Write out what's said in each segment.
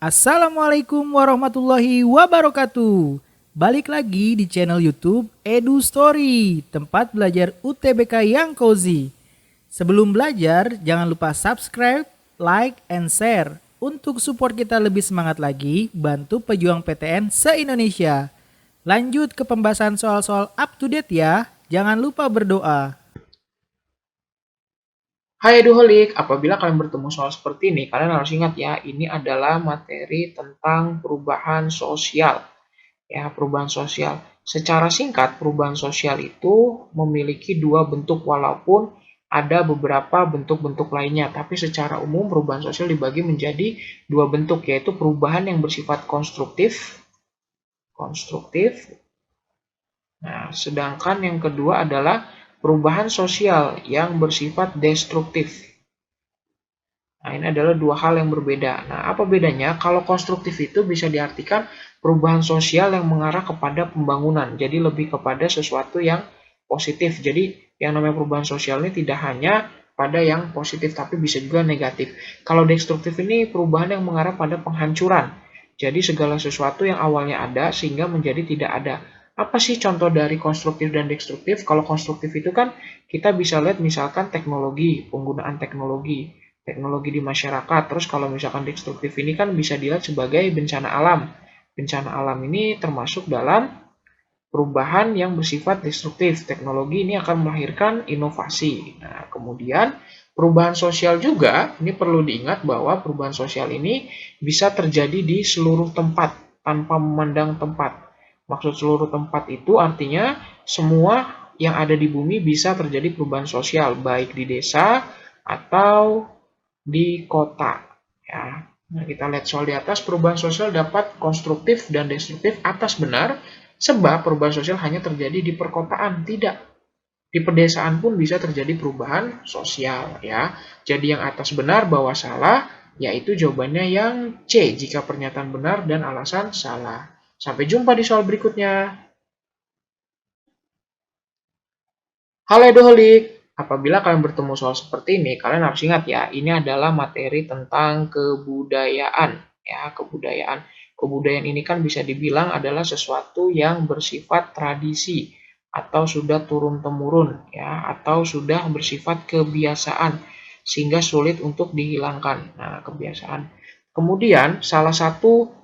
Assalamualaikum warahmatullahi wabarakatuh. Balik lagi di channel YouTube Edu Story, tempat belajar UTBK yang cozy. Sebelum belajar, jangan lupa subscribe, like, and share. Untuk support kita lebih semangat lagi, bantu pejuang PTN se-Indonesia. Lanjut ke pembahasan soal-soal up to date ya. Jangan lupa berdoa. Hai Eduholik, apabila kalian bertemu soal seperti ini, kalian harus ingat ya, ini adalah materi tentang perubahan sosial. Ya, perubahan sosial. Secara singkat, perubahan sosial itu memiliki dua bentuk walaupun ada beberapa bentuk-bentuk lainnya. Tapi secara umum perubahan sosial dibagi menjadi dua bentuk, yaitu perubahan yang bersifat konstruktif. Nah, sedangkan yang kedua adalah perubahan sosial yang bersifat destruktif. Nah, ini adalah dua hal yang berbeda. Nah, apa bedanya? Kalau konstruktif itu bisa diartikan perubahan sosial yang mengarah kepada pembangunan. Jadi lebih kepada sesuatu yang positif. Jadi yang namanya perubahan sosial ini tidak hanya pada yang positif, tapi bisa juga negatif. Kalau destruktif ini perubahan yang mengarah pada penghancuran. Jadi segala sesuatu yang awalnya ada sehingga menjadi tidak ada. Apa sih contoh dari konstruktif dan destruktif? Kalau konstruktif itu kan kita bisa lihat misalkan teknologi, penggunaan teknologi di masyarakat. Terus kalau misalkan destruktif ini kan bisa dilihat sebagai bencana alam. Bencana alam ini termasuk dalam perubahan yang bersifat destruktif. Teknologi ini akan melahirkan inovasi. Nah, kemudian perubahan sosial juga, ini perlu diingat bahwa perubahan sosial ini bisa terjadi di seluruh tempat tanpa memandang tempat. Maksud seluruh tempat itu artinya semua yang ada di bumi bisa terjadi perubahan sosial, baik di desa atau di kota. Ya. Nah, kita lihat soal di atas, perubahan sosial dapat konstruktif dan destruktif atas benar, sebab perubahan sosial hanya terjadi di perkotaan, tidak. Di pedesaan pun bisa terjadi perubahan sosial. Ya. Jadi yang atas benar, bawah salah, yaitu jawabannya yang C, jika pernyataan benar dan alasan salah. Sampai jumpa di soal berikutnya. Halo Edoholik, apabila kalian bertemu soal seperti ini, kalian harus ingat ya, ini adalah materi tentang kebudayaan. Ya, kebudayaan. Kebudayaan ini kan bisa dibilang adalah sesuatu yang bersifat tradisi atau sudah turun-temurun, ya, atau sudah bersifat kebiasaan sehingga sulit untuk dihilangkan. Nah, kebiasaan. Kemudian, salah satu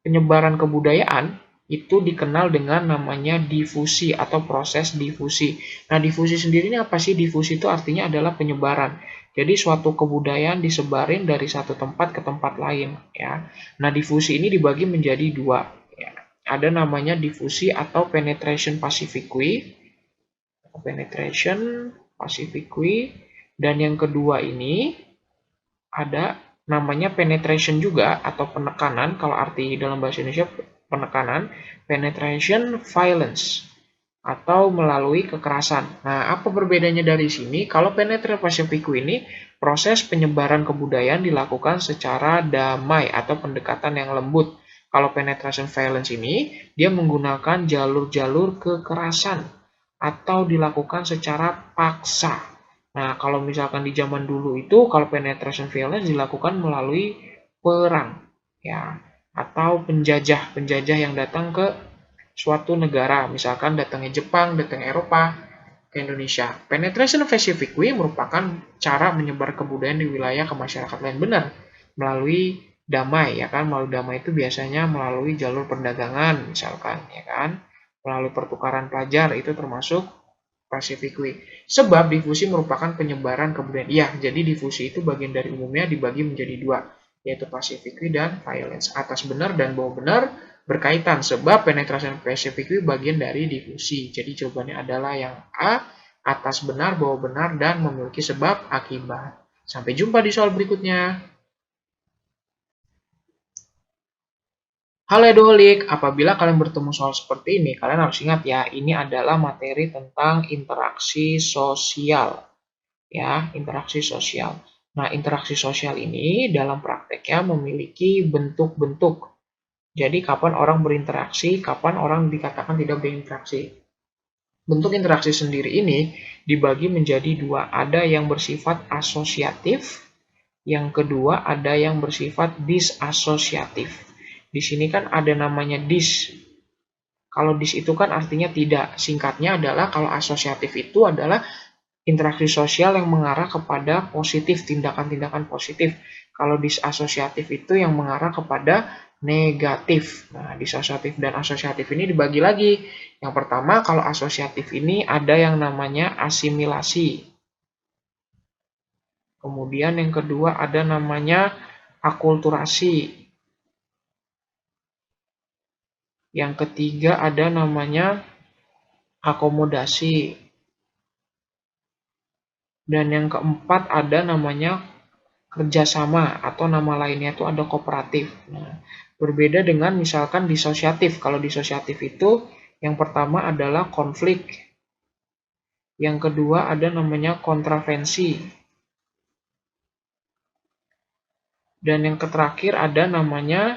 penyebaran kebudayaan itu dikenal dengan namanya difusi atau proses difusi. Nah, difusi sendiri ini apa sih? Difusi itu artinya adalah penyebaran. Jadi suatu kebudayaan disebarin dari satu tempat ke tempat lain, ya. Nah, difusi ini dibagi menjadi dua, ya. Ada namanya difusi atau penetration pacificui, dan yang kedua ini ada namanya penetration juga atau penekanan, kalau arti dalam bahasa Indonesia penekanan, penetration violence atau melalui kekerasan. Nah, apa perbedaannya dari sini? Kalau penetration pacificu ini proses penyebaran kebudayaan dilakukan secara damai atau pendekatan yang lembut. Kalau penetration violence ini dia menggunakan jalur-jalur kekerasan atau dilakukan secara paksa. Nah, kalau misalkan di zaman dulu itu, kalau penetration violence dilakukan melalui perang, ya, atau penjajah yang datang ke suatu negara, misalkan datangnya Jepang, datangnya Eropa ke Indonesia. Penetration pacificui merupakan cara menyebar kebudayaan di wilayah ke masyarakat lain, benar, melalui damai, ya kan? Melalui damai itu biasanya melalui jalur perdagangan, misalkan, ya kan? Melalui pertukaran pelajar itu termasuk pacifically. Sebab difusi merupakan penyebaran kebudayaan. Iya, jadi difusi itu bagian dari umumnya dibagi menjadi dua, yaitu pacifically dan violence. Atas benar dan bawah benar berkaitan, sebab penetration pacifically bagian dari difusi. Jadi jawabannya adalah yang A, atas benar, bawah benar, dan memiliki sebab akibat. Sampai jumpa di soal berikutnya. Halo Edoholik, apabila kalian bertemu soal seperti ini, kalian harus ingat ya, ini adalah materi tentang interaksi sosial. Ya, interaksi sosial. Nah, interaksi sosial ini dalam prakteknya memiliki bentuk-bentuk. Jadi, kapan orang berinteraksi, kapan orang dikatakan tidak berinteraksi. Bentuk interaksi sendiri ini dibagi menjadi dua. Ada yang bersifat asosiatif, Yang kedua ada yang bersifat disasosiatif. Di sini kan ada namanya dis. Kalau dis itu kan artinya tidak. Singkatnya adalah kalau asosiatif itu adalah interaksi sosial yang mengarah kepada positif, tindakan-tindakan positif. Kalau disasosiatif itu yang mengarah kepada negatif. Nah, disasosiatif dan asosiatif ini dibagi lagi. Yang pertama, kalau asosiatif ini ada yang namanya asimilasi. Kemudian yang kedua ada namanya akulturasi. Yang ketiga ada namanya akomodasi. Dan yang keempat ada namanya kerjasama atau nama lainnya itu ada kooperatif. Nah, berbeda dengan misalkan disosiatif. Kalau disosiatif itu yang pertama adalah konflik. Yang kedua ada namanya kontravensi. Dan yang terakhir ada namanya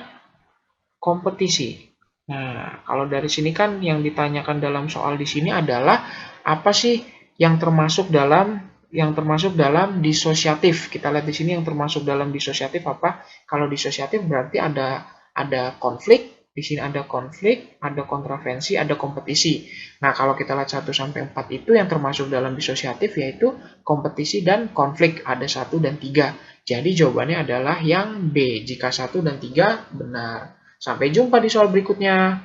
kompetisi. Nah, kalau dari sini kan yang ditanyakan dalam soal di sini adalah apa sih yang termasuk dalam disosiatif. Kita lihat di sini yang termasuk dalam disosiatif apa? Kalau disosiatif berarti ada konflik, di sini ada konflik, ada kontravensi, ada kompetisi. Nah, kalau kita lihat 1 sampai 4 itu yang termasuk dalam disosiatif yaitu kompetisi dan konflik, ada 1 dan 3. Jadi jawabannya adalah yang B jika 1 dan 3 benar. Sampai jumpa di soal berikutnya.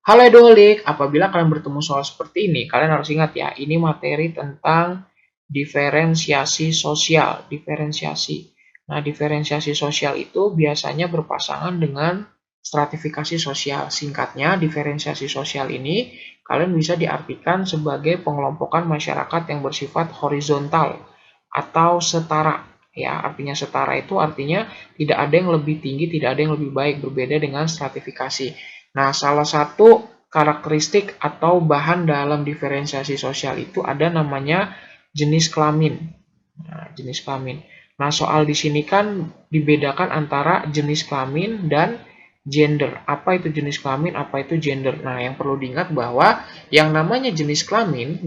Halo Edolik, apabila kalian bertemu soal seperti ini, kalian harus ingat ya, ini materi tentang diferensiasi sosial. Diferensiasi. Nah, diferensiasi sosial itu biasanya berpasangan dengan stratifikasi sosial. Singkatnya, diferensiasi sosial ini kalian bisa diartikan sebagai pengelompokan masyarakat yang bersifat horizontal atau setara. Ya, artinya setara itu artinya tidak ada yang lebih tinggi, tidak ada yang lebih baik, berbeda dengan stratifikasi. Nah, salah satu karakteristik atau bahan dalam diferensiasi sosial itu ada namanya jenis kelamin. Nah, jenis kelamin. Nah, soal di sini kan dibedakan antara jenis kelamin dan gender. Apa itu jenis kelamin, apa itu gender? Nah, yang perlu diingat bahwa yang namanya jenis kelamin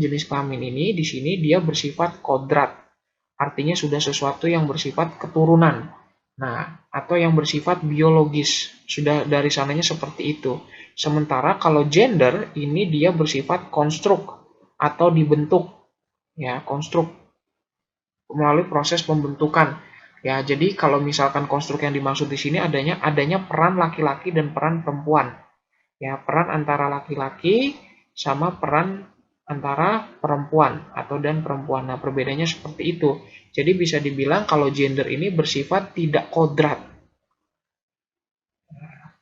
ini di sini dia bersifat kodrat. Artinya sudah sesuatu yang bersifat keturunan. Nah, atau yang bersifat biologis. Sudah dari sananya seperti itu. Sementara kalau gender ini dia bersifat konstruk atau dibentuk. Ya, konstruk melalui proses pembentukan. Ya, jadi kalau misalkan konstruk yang dimaksud di sini adanya peran laki-laki dan peran perempuan. Ya, peran antara laki-laki sama peran antara perempuan dan perempuan. Nah, perbedaannya seperti itu. Jadi bisa dibilang kalau gender ini bersifat tidak kodrat.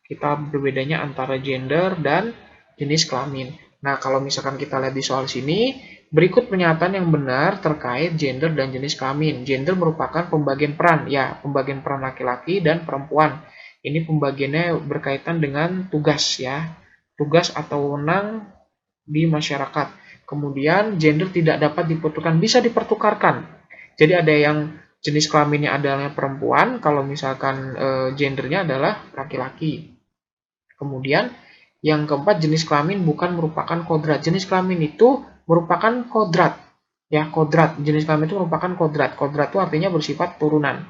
Kita berbedanya antara gender dan jenis kelamin. Nah, kalau misalkan kita lihat di soal sini, berikut pernyataan yang benar terkait gender dan jenis kelamin. Gender merupakan pembagian peran, ya, pembagian peran laki-laki dan perempuan. Ini pembagiannya berkaitan dengan tugas, ya. Tugas atau wewenang di masyarakat. Kemudian gender tidak dapat dipertukarkan, bisa dipertukarkan. Jadi ada yang jenis kelaminnya adalah perempuan, kalau misalkan gendernya adalah laki-laki. Kemudian yang keempat, jenis kelamin bukan merupakan kodrat. Jenis kelamin itu merupakan kodrat. Ya, kodrat. Jenis kelamin itu merupakan kodrat. Kodrat itu artinya bersifat turunan.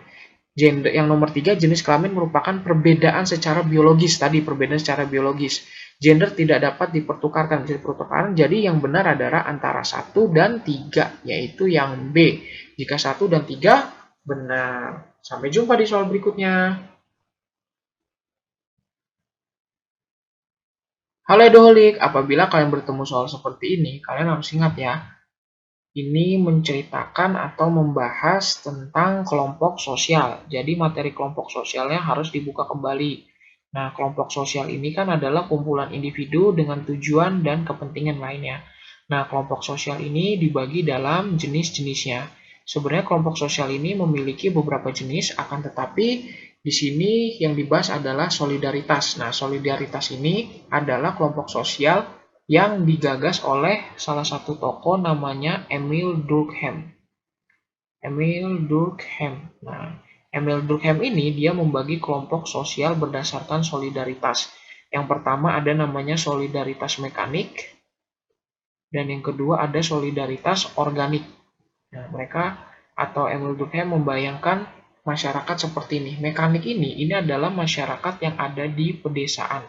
Gender yang nomor 3, jenis kelamin merupakan perbedaan secara biologis. Tadi perbedaan secara biologis. Gender tidak dapat dipertukarkan, bisa dipertukarkan. Jadi yang benar adalah antara 1 dan 3, yaitu yang B. Jika 1 dan 3 benar. Sampai jumpa di soal berikutnya. Halo Edoholik, apabila kalian bertemu soal seperti ini, kalian harus ingat ya, ini menceritakan atau membahas tentang kelompok sosial. Jadi materi kelompok sosialnya harus dibuka kembali. Nah, kelompok sosial ini kan adalah kumpulan individu dengan tujuan dan kepentingan lainnya. Nah, kelompok sosial ini dibagi dalam jenis-jenisnya. Sebenarnya kelompok sosial ini memiliki beberapa jenis, akan tetapi di sini yang dibahas adalah solidaritas. Nah, solidaritas ini adalah kelompok sosial yang digagas oleh salah satu tokoh namanya Emil Durkheim. Emil Durkheim. Nah, Emil Durkheim ini dia membagi kelompok sosial berdasarkan solidaritas. Yang pertama ada namanya solidaritas mekanik, dan yang kedua ada solidaritas organik. Nah, mereka atau Emil Durkheim membayangkan masyarakat seperti ini. Mekanik ini adalah masyarakat yang ada di pedesaan.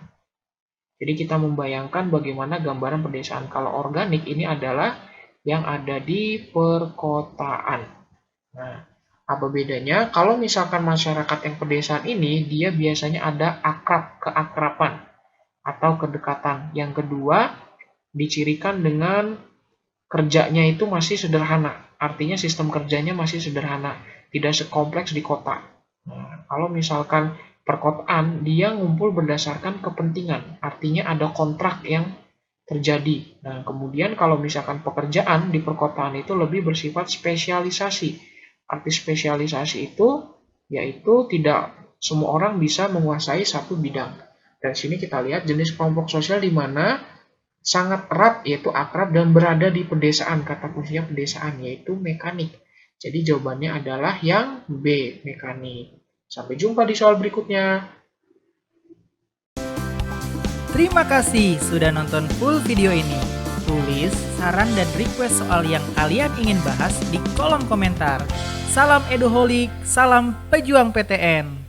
Jadi kita membayangkan bagaimana gambaran pedesaan. Kalau organik ini adalah yang ada di perkotaan. Nah, apa bedanya? Kalau misalkan masyarakat yang pedesaan ini, dia biasanya ada keakraban atau kedekatan. Yang kedua, dicirikan dengan kerjanya itu masih sederhana. Artinya sistem kerjanya masih sederhana, tidak sekompleks di kota. Nah, kalau misalkan perkotaan, dia ngumpul berdasarkan kepentingan. Artinya ada kontrak yang terjadi. Nah, kemudian kalau misalkan pekerjaan di perkotaan itu lebih bersifat spesialisasi. Arti spesialisasi itu yaitu tidak semua orang bisa menguasai satu bidang. Dari sini kita lihat jenis kelompok sosial di mana sangat erat yaitu akrab dan berada di pedesaan. Kata kuncinya pedesaan yaitu mekanik. Jadi jawabannya adalah yang B, mekanik. Sampai jumpa di soal berikutnya. Terima kasih sudah nonton full video ini. Tulis saran dan request soal yang kalian ingin bahas di kolom komentar. Salam Eduholik, salam pejuang PTN.